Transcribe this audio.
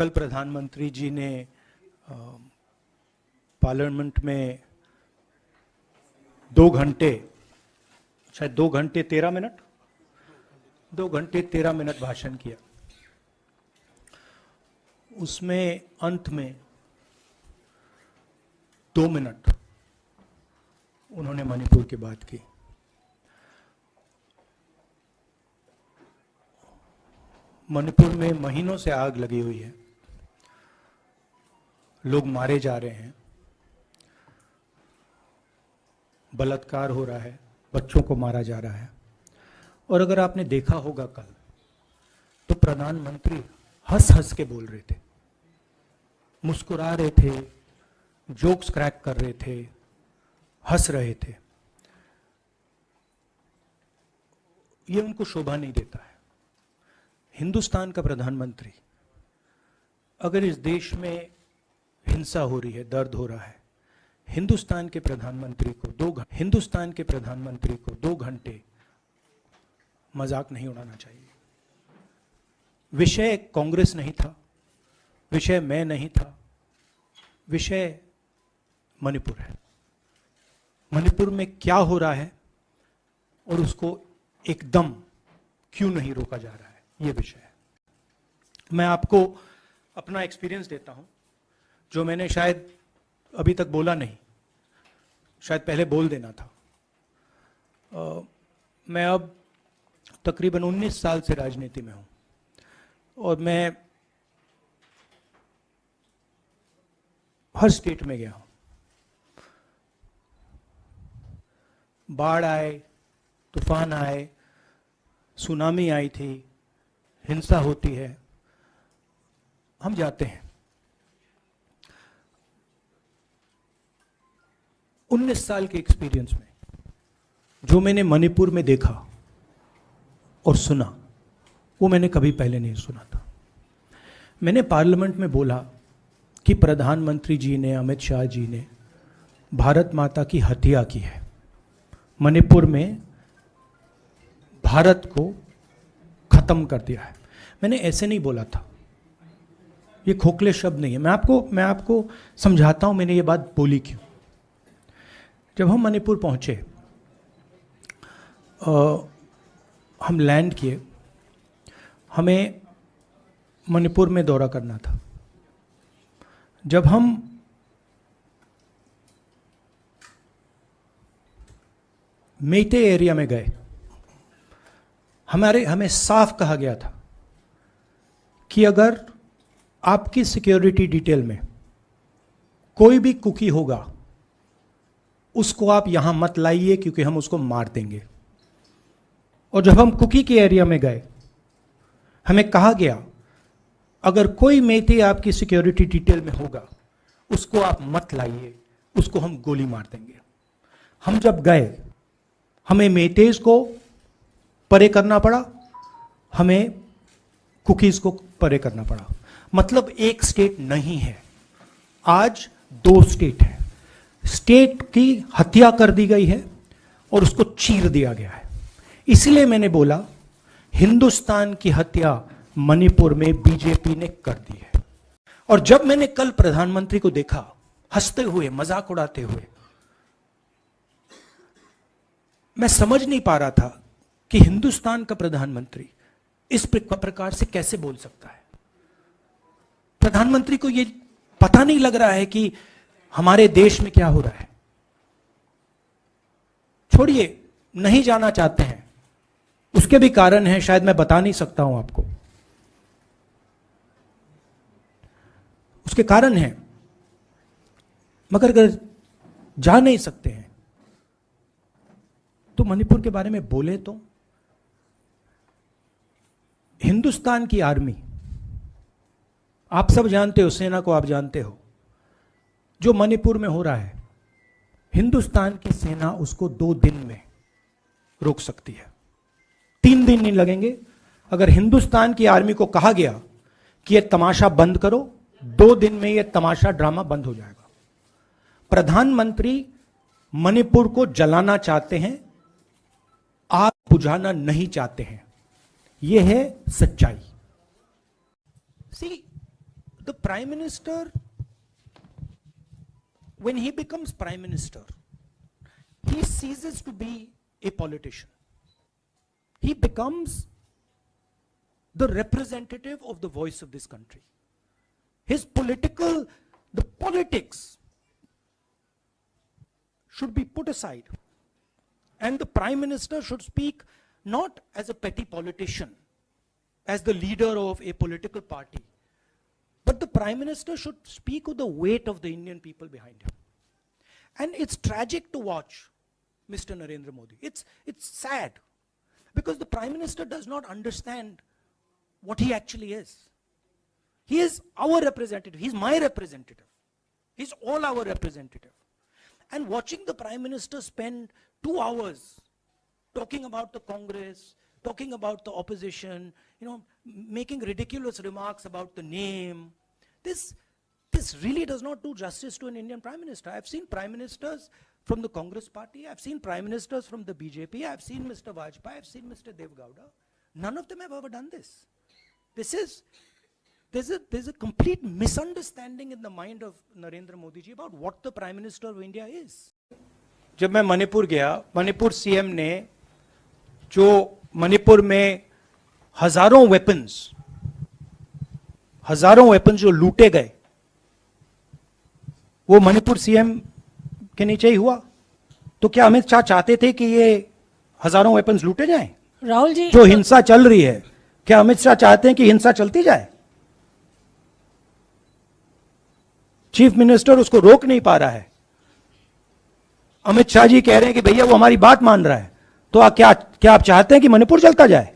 कल प्रधानमंत्री जी ने पार्लियामेंट में 2 घंटे, शायद 2 घंटे 13 मिनट, 2 घंटे 13 मिनट भाषण किया। उसमें अंत में 2 मिनट उन्होंने मणिपुर की बात की। मणिपुर में महीनों से आग लगी हुई है, लोग मारे जा रहे हैं, बलात्कार हो रहा है, बच्चों को मारा जा रहा है। और अगर आपने देखा होगा कल, तो प्रधानमंत्री हंस हंस के बोल रहे थे, मुस्कुरा रहे थे, जोक्स क्रैक कर रहे थे, हंस रहे थे। ये उनको शोभा नहीं देता है। हिंदुस्तान का प्रधानमंत्री, अगर इस देश में हिंसा हो रही है, दर्द हो रहा है, हिंदुस्तान के प्रधानमंत्री को 2 घंटे मजाक नहीं उड़ाना चाहिए। विषय कांग्रेस नहीं था, विषय मैं नहीं था, विषय मणिपुर है। मणिपुर में क्या हो रहा है और उसको एकदम क्यों नहीं रोका जा रहा है, ये विषय है। मैं आपको अपना एक्सपीरियंस देता हूं, जो मैंने शायद अभी तक बोला नहीं, शायद पहले बोल देना था। मैं अब तकरीबन 19 साल से राजनीति में हूं और मैं हर स्टेट में गया हूं। बाढ़ आए, तूफान आए, सुनामी आई थी, हिंसा होती है, हम जाते हैं। 19 साल के एक्सपीरियंस में जो मैंने मणिपुर में देखा और सुना, वो मैंने कभी पहले नहीं सुना था। मैंने पार्लियामेंट में बोला कि प्रधानमंत्री जी ने, अमित शाह जी ने भारत माता की हत्या की है, मणिपुर में भारत को खत्म कर दिया है। मैंने ऐसे नहीं बोला था, ये खोखले शब्द नहीं है। मैं आपको समझाता हूं मैंने ये बात बोली क्यों। जब हम मणिपुर पहुंचे, हम लैंड किए, हमें मणिपुर में दौरा करना था। जब हम मेते एरिया में गए, हमें साफ कहा गया था कि अगर आपकी सिक्योरिटी डिटेल में कोई भी कुकी होगा, उसको आप यहां मत लाइए, क्योंकि हम उसको मार देंगे। और जब हम कुकी के एरिया में गए, हमें कहा गया अगर कोई मेते आपकी सिक्योरिटी डिटेल में होगा, उसको आप मत लाइए, उसको हम गोली मार देंगे। हम जब गए, हमें मेतेज को परे करना पड़ा, हमें कुकीज को परे करना पड़ा। मतलब एक स्टेट नहीं है, आज 2 स्टेट है। स्टेट की हत्या कर दी गई है और उसको चीर दिया गया है। इसलिए मैंने बोला हिंदुस्तान की हत्या मणिपुर में बीजेपी ने कर दी है। और जब मैंने कल प्रधानमंत्री को देखा हंसते हुए, मजाक उड़ाते हुए, मैं समझ नहीं पा रहा था कि हिंदुस्तान का प्रधानमंत्री इस प्रकार से कैसे बोल सकता है। प्रधानमंत्री को यह पता नहीं लग रहा है कि हमारे देश में क्या हो रहा है। छोड़िए, नहीं जाना चाहते हैं, उसके भी कारण है, शायद मैं बता नहीं सकता हूं आपको, उसके कारण है। मगर अगर जा नहीं सकते हैं तो मणिपुर के बारे में बोले तो। हिंदुस्तान की आर्मी, आप सब जानते हो, सेना को आप जानते हो, जो मणिपुर में हो रहा है, हिंदुस्तान की सेना उसको 2 दिन में रोक सकती है, 3 दिन नहीं लगेंगे। अगर हिंदुस्तान की आर्मी को कहा गया कि यह तमाशा बंद करो, 2 दिन में यह तमाशा, ड्रामा बंद हो जाएगा। प्रधानमंत्री मणिपुर को जलाना चाहते हैं, आग बुझाना नहीं चाहते हैं। यह है सच्चाई। सी, the Prime Minister, when he becomes Prime Minister, he ceases to be a politician. He becomes the representative of the voice of this country. His the politics should be put aside. And the Prime Minister should speak not as a petty politician, as the leader of a political party, but the Prime Minister should speak with the weight of the Indian people behind him. And it's tragic to watch Mr. Narendra Modi. It's sad, because the Prime Minister does not understand what he actually is. He is our representative. He's my representative. He's all our representative. And watching the Prime Minister spend 2 hours talking about the Congress, talking about the opposition, making ridiculous remarks about the name, this really does not do justice to an Indian Prime Minister. I've seen Prime Ministers from the Congress party, I've seen Prime Ministers from the BJP, I've seen Mr. Vajpayee, I've seen Mr. Dev Gowda. None of them have ever done this. There's a complete misunderstanding in the mind of Narendra Modi ji about what the Prime Minister of India is. जब मैं मणिपुर गया, Manipur CM ने जो मणिपुर में हजारों weapons जो लूटे गए, वो मणिपुर सीएम के नीचे ही हुआ. तो क्या अमित शाह चाहते थे कि ये हजारों वेपन्स लूटे जाएं? राहुल जी, जो हिंसा चल रही है, क्या अमित शाह चाहते हैं कि हिंसा चलती जाए? चीफ मिनिस्टर उसको रोक नहीं पा रहा है. अमित शाह जी कह रहे हैं कि भैया वो हमारी बात मान रहा है, तो क्या आप चाहते हैं कि मणिपुर चलता जाए?